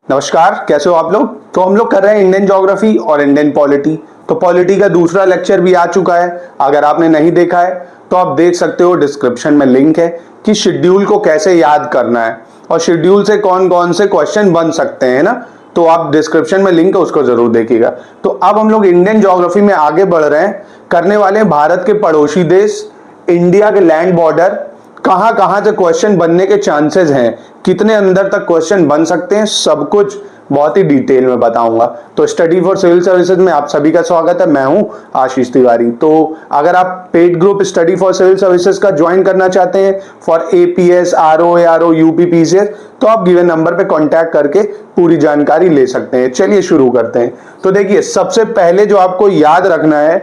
नमस्कार, कैसे हो आप लोग। तो हम लोग कर रहे हैं इंडियन ज्योग्राफी और इंडियन पॉलिटी। तो पॉलिटी का दूसरा लेक्चर भी आ चुका है। अगर आपने नहीं देखा है तो आप देख सकते हो, डिस्क्रिप्शन में लिंक है कि शेड्यूल को कैसे याद करना है और शेड्यूल से कौन कौन से क्वेश्चन बन सकते हैं ना। तो आप डिस्क्रिप्शन में लिंक है, उसको जरूर देखिएगा। तो अब हम लोग इंडियन ज्योग्राफी में आगे बढ़ रहे हैं, करने वाले हैं भारत के पड़ोसी देश, इंडिया के लैंड बॉर्डर, कहां कहां से क्वेश्चन बनने के चांसेस हैं, कितने अंदर तक क्वेश्चन बन सकते हैं, सब कुछ बहुत ही डिटेल में बताऊंगा। तो स्टडी फॉर सिविल सर्विसेज में आप सभी का स्वागत है। मैं हूं आशीष तिवारी। तो अगर आप paid group study for civil services का ज्वाइन करना चाहते हैं for APS, RO, ARO, UP, PCS, तो आप गिवन नंबर पे कांटेक्ट करके पूरी जानकारी ले सकते हैं। चलिए शुरू करते हैं। तो देखिए, सबसे पहले जो आपको याद रखना है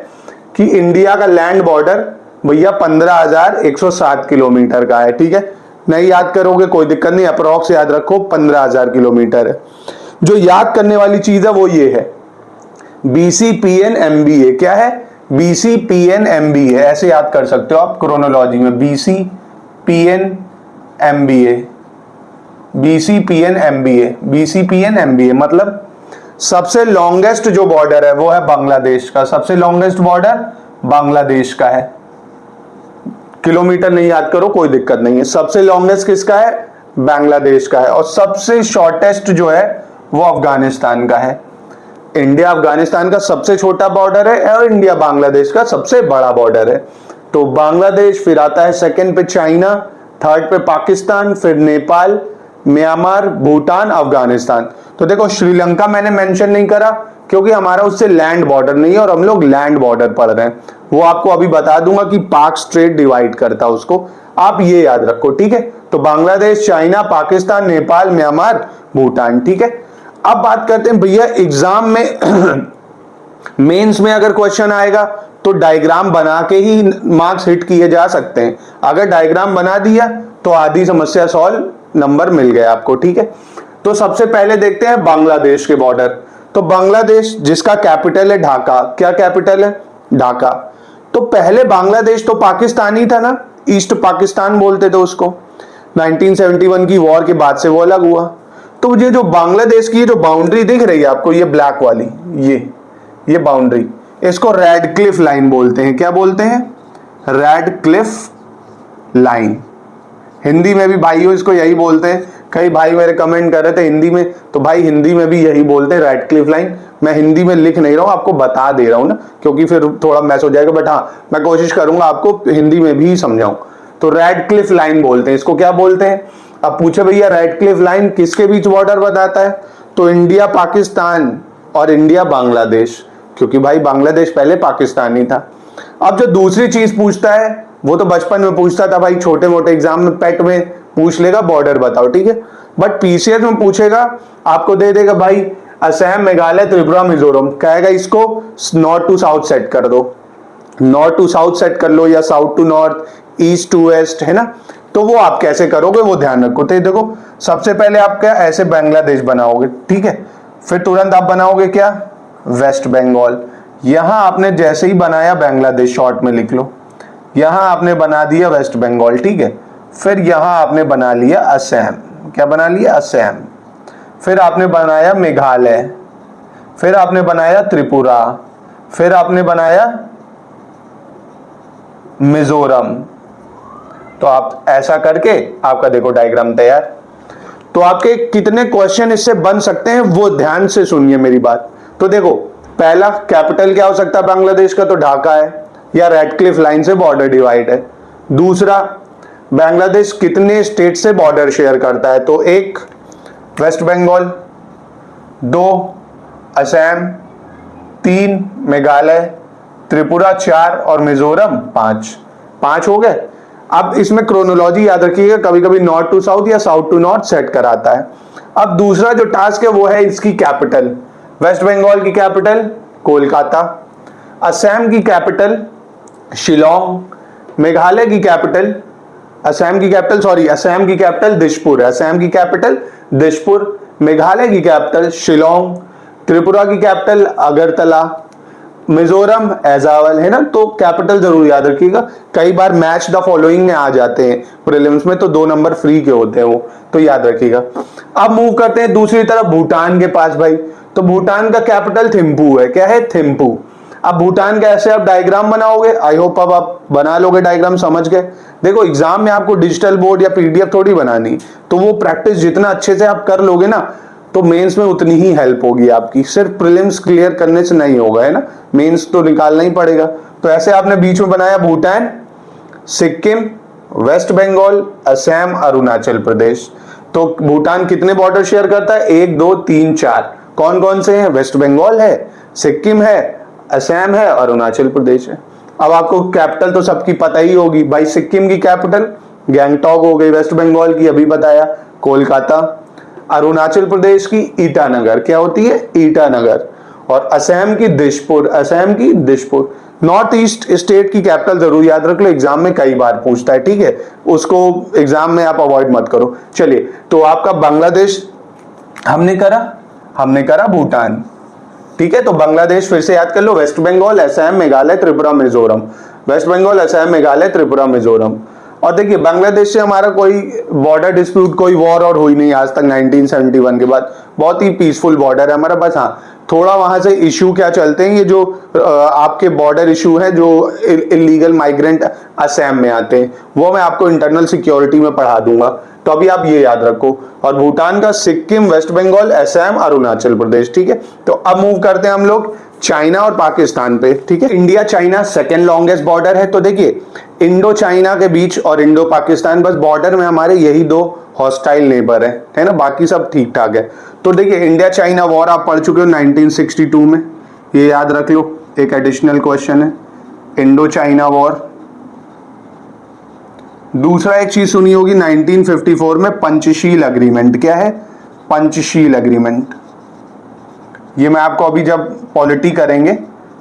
कि इंडिया का लैंड बॉर्डर भैया 15,107 किलोमीटर का है। ठीक है, नहीं याद करोगे कोई दिक्कत नहीं, अप्रोक्स याद रखो 15,000 किलोमीटर है। जो याद करने वाली चीज है वो ये है, BCPN MBA। क्या है? BCPN MBA, ऐसे याद कर सकते हो आप क्रोनोलॉजी में, BCPN MBA, BCPN MBA, BCPN MBA मतलब सबसे लॉन्गेस्ट जो बॉर्डर है वो है बांग्लादेश का। सबसे लॉन्गेस्ट बॉर्डर बांग्लादेश का है। किलोमीटर नहीं याद करो, कोई दिक्कत नहीं है। सबसे लॉन्गेस्ट किसका है? बांग्लादेश का है। और सबसे शॉर्टेस्ट जो है वो अफगानिस्तान का है। इंडिया अफगानिस्तान का सबसे छोटा बॉर्डर है और इंडिया बांग्लादेश का सबसे बड़ा बॉर्डर है। तो बांग्लादेश, फिर आता है सेकंड पे चाइना, थर्ड पे पाकिस्तान, फिर नेपाल, म्यांमार, भूटान, अफगानिस्तान। तो देखो, श्रीलंका मैंने मेंशन नहीं करा क्योंकि हमारा उससे लैंड बॉर्डर नहीं है और हम लोग लैंड बॉर्डर पढ़ रहे हैं। वो आपको अभी बता दूंगा कि पाक स्ट्रेट डिवाइड करता है उसको, आप ये याद रखो। ठीक है, तो बांग्लादेश, चाइना, पाकिस्तान, नेपाल, म्यांमार, भूटान। ठीक है, अब बात करते हैं भैया एग्जाम में मेंस में अगर क्वेश्चन आएगा तो डायग्राम बना के ही मार्क्स हिट किए जा सकते हैं। अगर डायग्राम बना दिया तो आधी समस्या सॉल्व, नंबर मिल गया आपको। ठीक है, तो सबसे पहले देखते हैं बांग्लादेश के बॉर्डर। तो बांग्लादेश जिसका कैपिटल है ढाका। क्या कैपिटल है? ढाका। तो पहले बांग्लादेश तो पाकिस्तानी था ना, ईस्ट पाकिस्तान बोलते थे उसको। 1971 की वॉर के बाद से वो अलग हुआ। तो ये जो बांग्लादेश की जो बाउंड्री दिख रही है आपको, ये ब्लैक वाली, ये बाउंड्री, इसको रेड क्लिफ लाइन बोलते हैं। क्या बोलते हैं? Red Cliff line. हिंदी में भी भाइयों इसको यही बोलते हैं। कई भाई मेरे कमेंट कर रहे थे हिंदी में, तो भाई हिंदी में भी यही बोलते हैं, रेड क्लिफ लाइन। मैं हिंदी में लिख नहीं रहा हूं, आपको बता दे रहा हूं ना, क्योंकि फिर थोड़ा मैच हो जाएगा। बट हाँ, मैं कोशिश करूंगा आपको हिंदी में भी समझाऊं। तो रेड क्लिफ लाइन बोलते हैं इसको। क्या बोलते हैं? अब पूछे भैया रेड क्लिफ लाइन किसके बीच बॉर्डर बताता है? तो इंडिया पाकिस्तान और इंडिया बांग्लादेश, क्योंकि भाई बांग्लादेश पहले पाकिस्तानी था। अब जो दूसरी चीज पूछता है वो तो बचपन में पूछता था भाई, छोटे मोटे एग्जाम में पेट में पूछ लेगा बॉर्डर बताओ। ठीक है, बट पीसीएस में पूछेगा, आपको दे देगा भाई असम, मेघालय, त्रिपुरा, मिजोरम। कहेगा इसको नॉर्थ टू साउथ सेट कर दो, नॉर्थ टू साउथ सेट कर लो, या south to north, east to west, है ना। तो वो आप कैसे करोगे वो ध्यान रखो। तो देखो, सबसे पहले आप क्या ऐसे बांग्लादेश बनाओगे। ठीक है, फिर तुरंत आप बनाओगे क्या? वेस्ट बंगाल। यहां आपने जैसे ही बनाया बांग्लादेश, शॉर्ट में लिख लो, यहां आपने बना दिया वेस्ट बंगाल। ठीक है, फिर यहां आपने बना लिया असम। क्या बना लिया? असम। फिर आपने बनाया मेघालय, फिर आपने बनाया त्रिपुरा, फिर आपने बनाया मिजोरम। तो आप ऐसा करके आपका देखो डायग्राम तैयार। तो आपके कितने क्वेश्चन इससे बन सकते हैं वो ध्यान से सुनिए मेरी बात। तो देखो, पहला कैपिटल क्या हो सकता है बांग्लादेश का? तो ढाका है, या रेड क्लिफ लाइन से बॉर्डर डिवाइड है। दूसरा, बांग्लादेश कितने स्टेट से बॉर्डर शेयर करता है? तो एक वेस्ट बंगाल, दो असम, तीन मेघालय, त्रिपुरा चार और मिजोरम पांच। पांच हो गए। अब इसमें क्रोनोलॉजी याद रखिएगा, कभी कभी नॉर्थ टू साउथ या साउथ टू नॉर्थ सेट कराता है। अब दूसरा जो टास्क है वो है इसकी कैपिटल। वेस्ट बंगाल की कैपिटल कोलकाता, असम की कैपिटल शिलोंग, मेघालय की कैपिटल असम की कैपिटल दिसपुर है। असम की कैपिटल दिसपुर, मेघालय की कैपिटल शिलोंग, त्रिपुरा की कैपिटल अगरतला, मिजोरम, एजावल, है ना। तो कैपिटल जरूर याद रखिएगा, कई बार मैच द फॉलोइंग में आ जाते हैं प्रीलिम्स में, तो 2 नंबर फ्री के होते हैं वो, तो याद रखिएगा। अब मूव करते हैं दूसरी तरफ भूटान के पास भाई। तो भूटान का कैपिटल थिम्पू है। क्या है? थिम्पू। अब भूटान का ऐसे आप डायग्राम बनाओगे, आई होप अब आप बना लोगे डायग्राम, समझ गए। देखो एग्जाम में आपको डिजिटल बोर्ड या पीडीएफ थोड़ी बनानी, तो वो प्रैक्टिस जितना अच्छे से आप कर लोगे ना, तो मेंस में उतनी ही हेल्प होगी आपकी। सिर्फ प्रीलिम्स क्लियर करने से नहीं होगा, है ना, मेंस तो निकालना ही पड़ेगा। तो ऐसे आपने बीच में बनाया भूटान, सिक्किम, वेस्ट बंगाल, असम, अरुणाचल प्रदेश। तो भूटान कितने बॉर्डर शेयर करता है? 1 2 3 4। कौन कौन से हैं? वेस्ट बंगाल है, सिक्किम है, असम है, अरुणाचल प्रदेश है। अब आपको कैपिटल तो सबकी पता ही होगी भाई। सिक्किम की कैपिटल गैंगटॉक हो गई, वेस्ट बंगाल की अभी बताया कोलकाता, अरुणाचल प्रदेश की ईटानगर, क्या होती है? ईटानगर, और असम की दिसपुर, असम की दिसपुर। नॉर्थ ईस्ट स्टेट की कैपिटल जरूर याद रख लो, एग्जाम में कई बार पूछता है, ठीक है, उसको एग्जाम में आप अवॉइड मत करो। चलिए, तो आपका बांग्लादेश हमने करा भूटान, ठीक है। तो बांग्लादेश फिर से याद कर लो, वेस्ट बंगाल, असम, मेघालय, त्रिपुरा, मिजोरम, वेस्ट बंगाल, असम, मेघालय, त्रिपुरा, मिजोरम। और देखिए बांग्लादेश से हमारा कोई बॉर्डर डिस्प्यूट, कोई वॉर और हुई नहीं आज तक 1971 के बाद, बहुत ही पीसफुल बॉर्डर है हमारा। बस हाँ, थोड़ा वहां से इशू क्या चलते हैं, ये जो आपके बॉर्डर इशू है, जो इलीगल माइग्रेंट असम में आते हैं, वो मैं आपको इंटरनल सिक्योरिटी में पढ़ा दूंगा, तो अभी आप ये याद रखो। और भूटान का सिक्किम, वेस्ट बंगाल, असम, अरुणाचल प्रदेश, ठीक है। तो अब मूव करते हैं हम लोग चाइना और पाकिस्तान पे, ठीक है। India China second longest border है। तो देखिए इंडो चाइना के बीच और इंडो पाकिस्तान, बस बॉर्डर में हमारे यही 2 हॉस्टाइल नेबर है ना, बाकी सब ठीक ठाक है। तो देखिए इंडिया चाइना वॉर आप पढ़ चुके हो 1962 में, ये याद रख लो, एक एडिशनल क्वेश्चन है, इंडो चाइना वॉर। दूसरा एक चीज सुनी होगी 1954 में पंचशील अग्रीमेंट। क्या है? पंचशील अग्रीमेंट। ये मैं आपको अभी जब पॉलिटी करेंगे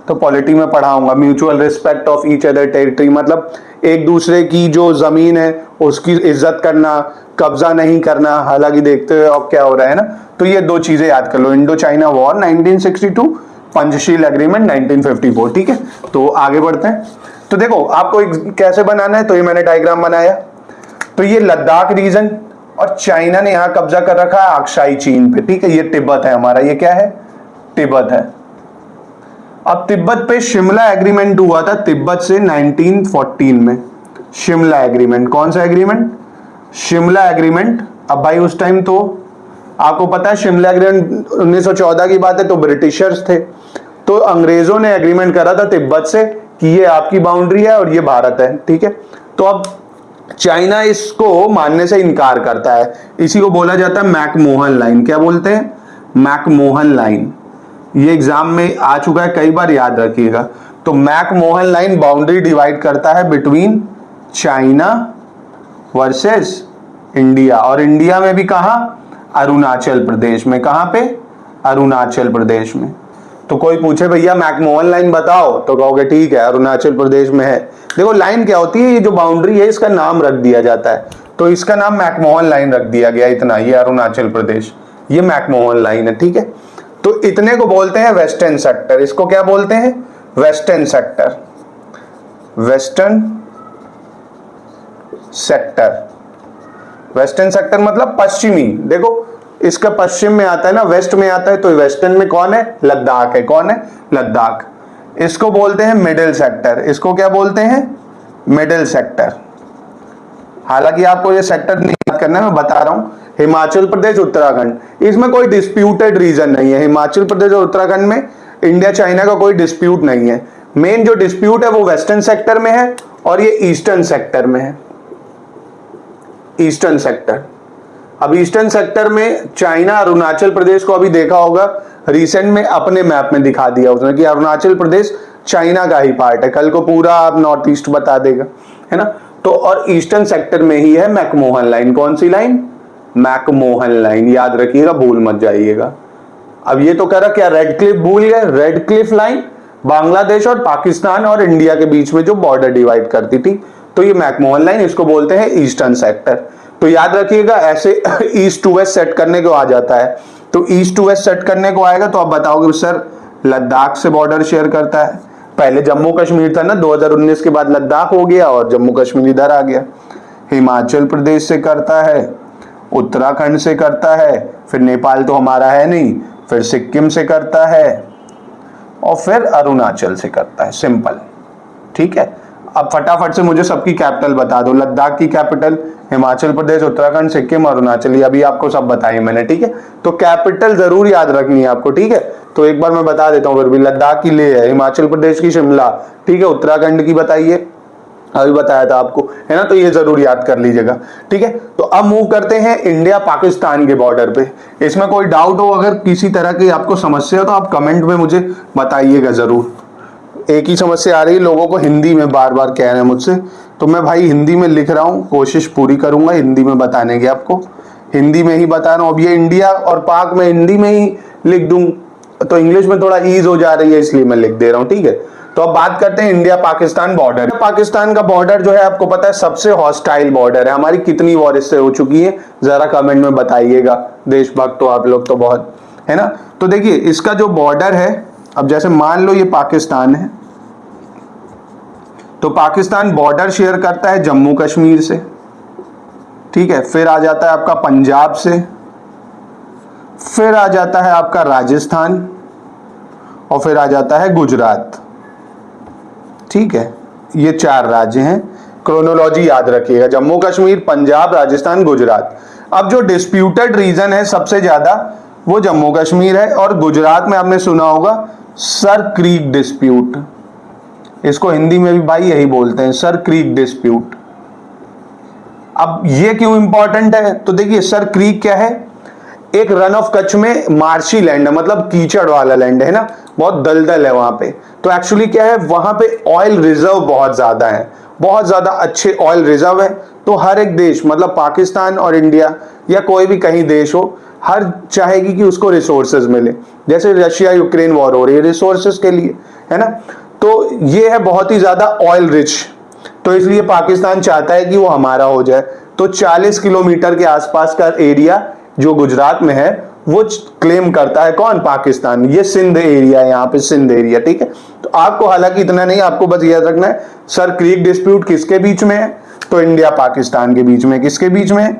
तो पॉलिटी में पढ़ाऊंगा। Mutual respect of each other territory, मतलब एक दूसरे की जो जमीन है उसकी इज्जत करना, कब्जा नहीं करना। हालांकि देखते हुए अब क्या हो रहा है ना, तो ये 2 चीजें याद कर लो, Indo China war 1962, Panchsheel agreement 1954, ठीक है। तो आगे बढ़ते हैं। तो देखो आपको कैसे बनाना है, तो ये मैंने डायग्राम बनाया। तो ये लद्दाख रीजन, और चाइना ने यहां कब्जा कर रखा है अक्साई चीन पे, ठीक है। ये तिब्बत है हमारा, ये क्या है? तिब्बत है। अब तिब्बत पे शिमला एग्रीमेंट हुआ था तिब्बत से 1914 में। शिमला एग्रीमेंट, कौन सा एग्रीमेंट? शिमला एग्रीमेंट। अब भाई उस टाइम तो आपको पता है शिमला एग्रीमेंट 1914 की बात है, तो ब्रिटिशर्स थे, तो अंग्रेजों ने एग्रीमेंट करा था तिब्बत से कि ये आपकी बाउंड्री है और ये भारत है, ठीक है। तो अब चाइना इसको मानने से इनकार करता है, इसी को बोला जाता है मैकमोहन लाइन। क्या बोलते हैं? McMahon line. ये एग्जाम में आ चुका है कई बार, याद रखिएगा। तो मैकमोहन लाइन बाउंड्री डिवाइड करता है बिटवीन चाइना वर्सेस इंडिया, और इंडिया में भी कहां? अरुणाचल प्रदेश में। कहां पे? अरुणाचल प्रदेश में। तो कोई पूछे भैया मैकमोहन लाइन बताओ, तो कहोगे ठीक है अरुणाचल प्रदेश में है। देखो लाइन क्या होती है, ये जो बाउंड्री है इसका नाम रख दिया जाता है, तो इसका नाम मैकमोहन लाइन रख दिया गया, इतना, ये अरुणाचल प्रदेश, ये मैकमोहन लाइन है, ठीक है। तो इतने को बोलते हैं वेस्टर्न सेक्टर। इसको क्या बोलते हैं? Western sector. Western sector, western sector मतलब पश्चिमी। देखो इसका पश्चिम में आता है ना, वेस्ट में आता है, तो वेस्टर्न में कौन है? लद्दाख है। कौन है? लद्दाख। इसको बोलते हैं मिडिल सेक्टर। इसको क्या बोलते हैं? Middle sector. हालांकि आपको ये सेक्टर नहीं याद करना है, मैं बता रहा हूं। हिमाचल प्रदेश, उत्तराखंड, इसमें कोई डिस्प्यूटेड रीजन नहीं है। हिमाचल प्रदेश और उत्तराखंड में इंडिया चाइना का कोई डिस्प्यूट नहीं है। मेन जो डिस्प्यूट है वो वेस्टर्न सेक्टर में है और ये ईस्टर्न सेक्टर में है। Eastern sector. अब ईस्टर्न सेक्टर में चाइना अरुणाचल प्रदेश को अभी देखा होगा रिसेंट में, अपने मैप में दिखा दिया उसने कि अरुणाचल प्रदेश चाइना का ही पार्ट है। कल को पूरा आप नॉर्थ ईस्ट बता देगा, है ना। तो और ईस्टर्न सेक्टर में ही है मैकमोहन लाइन। कौन सी लाइन? मैकमोहन लाइन, याद रखिएगा, भूल मत जाइएगा। अब ये तो करा क्या, रेड क्लिफ भूल गए? रेड क्लिफ लाइन बांग्लादेश और पाकिस्तान और इंडिया के बीच में जो बॉर्डर डिवाइड करती थी, तो ये मैकमोहन लाइन, इसको बोलते हैं ईस्टर्न सेक्टर। तो याद रखिएगा ऐसे ईस्ट टू वेस्ट सेट करने को आ जाता है। तो ईस्ट टू वेस्ट सेट करने को आएगा तो आप बताओगे सर लद्दाख से बॉर्डर शेयर करता है। पहले जम्मू कश्मीर था ना, 2019 के बाद लद्दाख हो गया और जम्मू कश्मीर इधर आ गया। हिमाचल प्रदेश से करता है, उत्तराखंड से करता है, फिर नेपाल तो हमारा है नहीं, फिर सिक्किम से करता है और फिर अरुणाचल से करता है। सिंपल, ठीक है। अब फटाफट से मुझे सबकी कैपिटल बता दो। लद्दाख की कैपिटल, हिमाचल प्रदेश, उत्तराखंड, सिक्किम, अरुणाचल, अभी आपको सब बताई मैंने, ठीक है। तो कैपिटल जरूर याद रखनी है आपको, ठीक है। तो एक बार मैं बता देता हूँ फिर भी। लद्दाख की लेह है, हिमाचल प्रदेश की शिमला, ठीक है। उत्तराखंड की बताइए, अभी बताया था आपको, है ना। तो ये जरूर याद कर लीजिएगा, ठीक है। तो अब मूव करते हैं इंडिया पाकिस्तान के बॉर्डर पे। इसमें कोई डाउट हो, अगर किसी तरह की आपको समस्या हो तो आप कमेंट में मुझे बताइएगा जरूर। एक ही समस्या आ रही है लोगों को, हिंदी में बार बार कह रहे हैं मुझसे, तो मैं भाई हिंदी में लिख रहा हूँ, कोशिश पूरी करूंगा हिंदी में बताने की। आपको हिंदी में ही बता रहा हूँ। अब ये इंडिया और पाक में हिंदी में ही लिख दूं तो इंग्लिश में थोड़ा ईज हो जा रही है, इसलिए मैं लिख दे रहा हूँ, ठीक है। तो अब बात करते हैं इंडिया पाकिस्तान बॉर्डर। पाकिस्तान का बॉर्डर जो है आपको पता है सबसे हॉस्टाइल बॉर्डर है। हमारी कितनी वॉर इससे हो चुकी है जरा कमेंट में बताइएगा। देशभक्त तो आप लोग तो बहुत, है ना। तो देखिए इसका जो बॉर्डर है, अब जैसे मान लो ये पाकिस्तान है, तो पाकिस्तान बॉर्डर शेयर करता है जम्मू कश्मीर से, ठीक है। फिर आ जाता है आपका पंजाब से, फिर आ जाता है आपका राजस्थान और फिर आ जाता है गुजरात, ठीक है। ये 4 राज्य हैं। क्रोनोलॉजी याद रखिएगा, जम्मू कश्मीर, पंजाब, राजस्थान, गुजरात। अब जो डिस्प्यूटेड रीजन है सबसे ज्यादा वो जम्मू कश्मीर है, और गुजरात में आपने सुना होगा सर क्रीक डिस्प्यूट। इसको हिंदी में भी भाई यही बोलते हैं, सर क्रीक डिस्प्यूट। अब ये क्यों इंपॉर्टेंट है, तो देखिए सर क्रीक क्या है, एक रन ऑफ कच्छ में मार्शी लैंड है, मतलब कीचड़ वाला लैंड है ना, बहुत दलदल है वहां पे। तो एक्चुअली क्या है, वहां पे ऑयल रिजर्व बहुत ज्यादा है, बहुत ज्यादा अच्छे ऑयल रिजर्व है। तो हर एक देश, मतलब पाकिस्तान और इंडिया या कोई भी कहीं देश हो, हर चाहेगी कि उसको रिसोर्सेज मिले। जैसे रशिया यूक्रेन वॉर हो रही है रिसोर्सेज के लिए, है ना। तो ये है बहुत ही ज्यादा ऑयल रिच, तो इसलिए पाकिस्तान चाहता है कि वो हमारा हो जाए। तो 40 किलोमीटर के आसपास का एरिया जो गुजरात में है वो क्लेम करता है कौन, पाकिस्तान। ये सिंध एरिया है, यहाँ पे सिंध एरिया, ठीक है। तो आपको हालांकि इतना नहीं, आपको बस याद रखना है सर क्रीक डिस्प्यूट किसके बीच में है, तो इंडिया पाकिस्तान के बीच में। किसके बीच में है,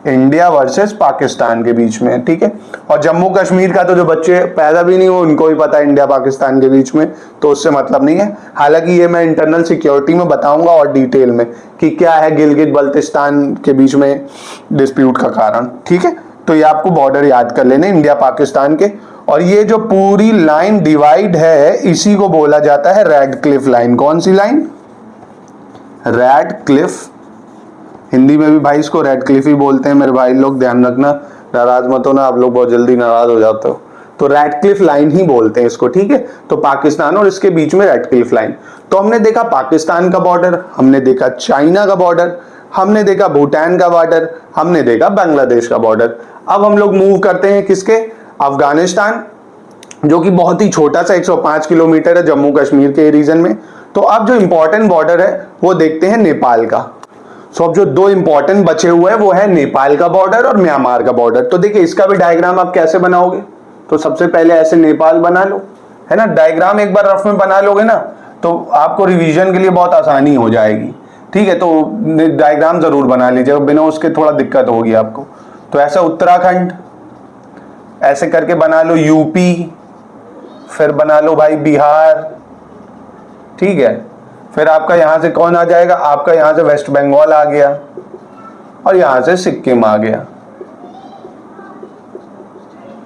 इंडिया वर्सेस पाकिस्तान के बीच में, ठीक है। और जम्मू कश्मीर का तो जो बच्चे पैदा भी नहीं हो उनको भी पता है इंडिया पाकिस्तान के बीच में, तो उससे मतलब नहीं है। हालांकि ये मैं इंटरनल सिक्योरिटी में बताऊंगा और डिटेल में कि क्या है गिलगित बल्तिस्तान के बीच में डिस्प्यूट का कारण, ठीक है। तो ये आपको बॉर्डर याद कर लेने इंडिया पाकिस्तान के। और ये जो पूरी लाइन डिवाइड है इसी को बोला जाता है रेड क्लिफ लाइन। कौन सी लाइन, रेड क्लिफ। हिंदी में भी भाई इसको रेड क्लिफ ही बोलते हैं मेरे भाई लोग, ध्यान रखना, नाराज मत होना, आप लोग बहुत जल्दी नाराज हो जाते हो। तो रेड क्लिफ लाइन ही बोलते हैं इसको, ठीक है। तो पाकिस्तान और इसके बीच में रेड क्लिफ लाइन। तो हमने देखा पाकिस्तान का बॉर्डर, हमने देखा चाइना का बॉर्डर, हमने देखा भूटान का बॉर्डर, हमने देखा बांग्लादेश का बॉर्डर। अब हम लोग मूव करते हैं किसके, अफगानिस्तान, जो कि बहुत ही छोटा सा 105 किलोमीटर है जम्मू कश्मीर के रीजन में। तो अब जो इंपॉर्टेंट बॉर्डर है वो देखते हैं नेपाल का। सो अब जो 2 इंपॉर्टेंट बचे हुए हैं वो है नेपाल का बॉर्डर और म्यांमार का बॉर्डर। तो देखिए इसका भी डायग्राम आप कैसे बनाओगे, तो सबसे पहले ऐसे नेपाल बना लो, है ना। डायग्राम एक बार रफ में बना लोगे ना तो आपको रिवीजन के लिए बहुत आसानी हो जाएगी, ठीक है। तो डायग्राम जरूर बना लीजिएगा, बिना उसके थोड़ा दिक्कत होगी आपको। तो ऐसा उत्तराखंड ऐसे करके बना लो, यूपी, फिर बना लो भाई बिहार, ठीक है। फिर आपका यहां से कौन आ जाएगा, आपका यहां से वेस्ट बंगाल आ गया और यहां से सिक्किम आ गया,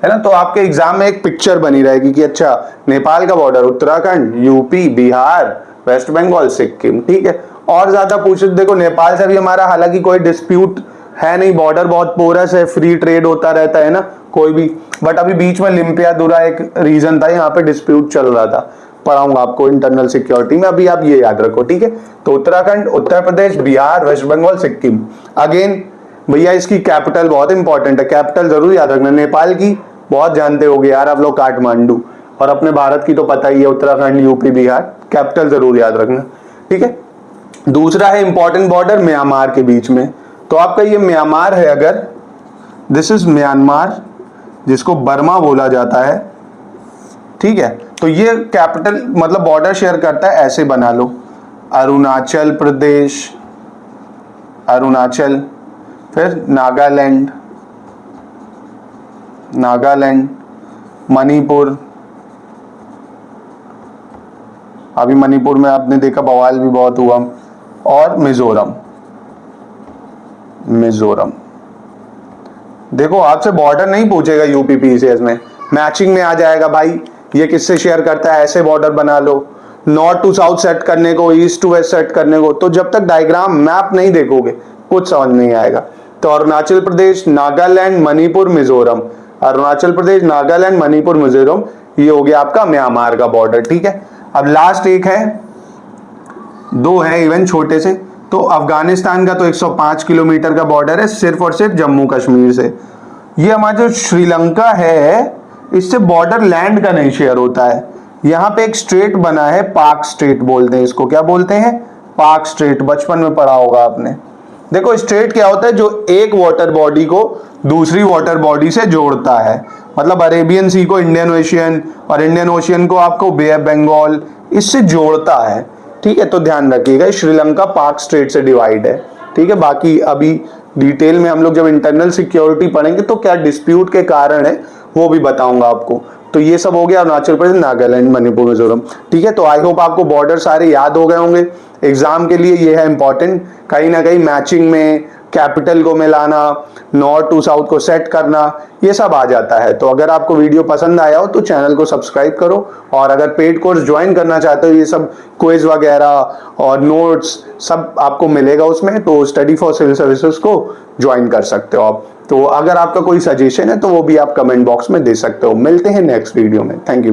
है ना। तो आपके एग्जाम में एक पिक्चर बनी रहेगी कि अच्छा नेपाल का बॉर्डर उत्तराखंड, यूपी, बिहार, वेस्ट बंगाल, सिक्किम, ठीक है। और ज्यादा पूछे देखो नेपाल से भी हमारा हालांकि कोई डिस्प्यूट है नहीं, बॉर्डर बहुत पोरस है, फ्री ट्रेड होता रहता है ना कोई भी। बट अभी बीच में लिम्पियादुरा एक रीजन था, यहाँ पे डिस्प्यूट चल रहा था, पढ़ाऊंगा आपको इंटरनल सिक्योरिटी में, अभी आप ये याद रखो, ठीक है। तो उत्तराखंड, उत्तर प्रदेश, बिहार, वेस्ट बंगाल, सिक्किम। अगेन भैया इसकी कैपिटल बहुत इंपॉर्टेंट है, कैपिटल जरूर याद रखना। नेपाल की बहुत जानते होगे यार आप लोग, काठमांडू, और अपने भारत की तो पता ही है उत्तराखंड, यूपी, बिहार। कैपिटल जरूर याद रखना, ठीक है। दूसरा है इंपॉर्टेंट बॉर्डर म्यांमार के बीच में। तो आपका ये म्यांमार है, अगर दिस इज म्यांमार, जिसको बर्मा बोला जाता है, ठीक है, तो ये कैपिटल मतलब बॉर्डर शेयर करता है, ऐसे बना लो, अरुणाचल प्रदेश, अरुणाचल, फिर नागालैंड, नागालैंड, मणिपुर, अभी मणिपुर में आपने देखा बवाल भी बहुत हुआ, और मिजोरम, मिजोरम। देखो आपसे बॉर्डर नहीं पूछेगा यूपी पीसीएस में, मैचिंग में आ जाएगा भाई, ये किससे शेयर करता है, ऐसे बॉर्डर बना लो, नॉर्थ टू साउथ सेट करने को, ईस्ट टू वेस्ट सेट करने को। तो जब तक डायग्राम मैप नहीं देखोगे कुछ समझ नहीं आएगा। तो अरुणाचल प्रदेश, नागालैंड, मणिपुर, मिजोरम, अरुणाचल प्रदेश, नागालैंड, मणिपुर, मिजोरम, ये हो गया आपका म्यांमार का बॉर्डर। ठीक है, अब लास्ट एक है, दो है इवन छोटे से। तो अफगानिस्तान का तो 105 किलोमीटर का बॉर्डर है सिर्फ और सिर्फ जम्मू कश्मीर से। ये हमारा जो श्रीलंका है इससे बॉर्डर लैंड का नहीं शेयर होता है। यहाँ पे एक स्ट्रेट बना है, पाक स्ट्रेट बोलते हैं इसको। क्या बोलते हैं? पाक स्ट्रेट, बचपन में पढ़ा होगा आपने। देखो स्ट्रेट क्या होता है, जो एक वाटर बॉडी को दूसरी वाटर बॉडी से जोड़ता है। मतलब अरेबियन सी को इंडियन ओशियन और इंडियन ओशियन को आपको बे ऑफ बंगाल, इससे जोड़ता है। ठीक है, तो ध्यान रखिएगा श्रीलंका पाक स्ट्रेट से डिवाइड है। ठीक है, बाकी अभी डिटेल में हम लोग जब इंटरनल सिक्योरिटी पढ़ेंगे तो क्या डिस्प्यूट के कारण है वो भी बताऊंगा आपको। तो ये सब हो गया अरुणाचल प्रदेश, नागालैंड, मणिपुर, मिजोरम। ठीक है, तो आई होप आपको बॉर्डर सारे याद हो गए होंगे। एग्जाम के लिए ये है इंपॉर्टेंट, कहीं ना कहीं मैचिंग में कैपिटल को मिलाना, नॉर्थ टू साउथ को सेट करना, ये सब आ जाता है। तो अगर आपको वीडियो पसंद आया हो तो चैनल को सब्सक्राइब करो, और अगर पेड कोर्स ज्वाइन करना चाहते हो, ये सब क्विज वगैरह और नोट्स सब आपको मिलेगा उसमें, तो स्टडी फॉर सिविल सर्विसेज को ज्वाइन कर सकते हो आप। तो अगर आपका कोई सजेशन है तो वो भी आप कमेंट बॉक्स में दे सकते हो। मिलते हैं नेक्स्ट वीडियो में, थैंक यू।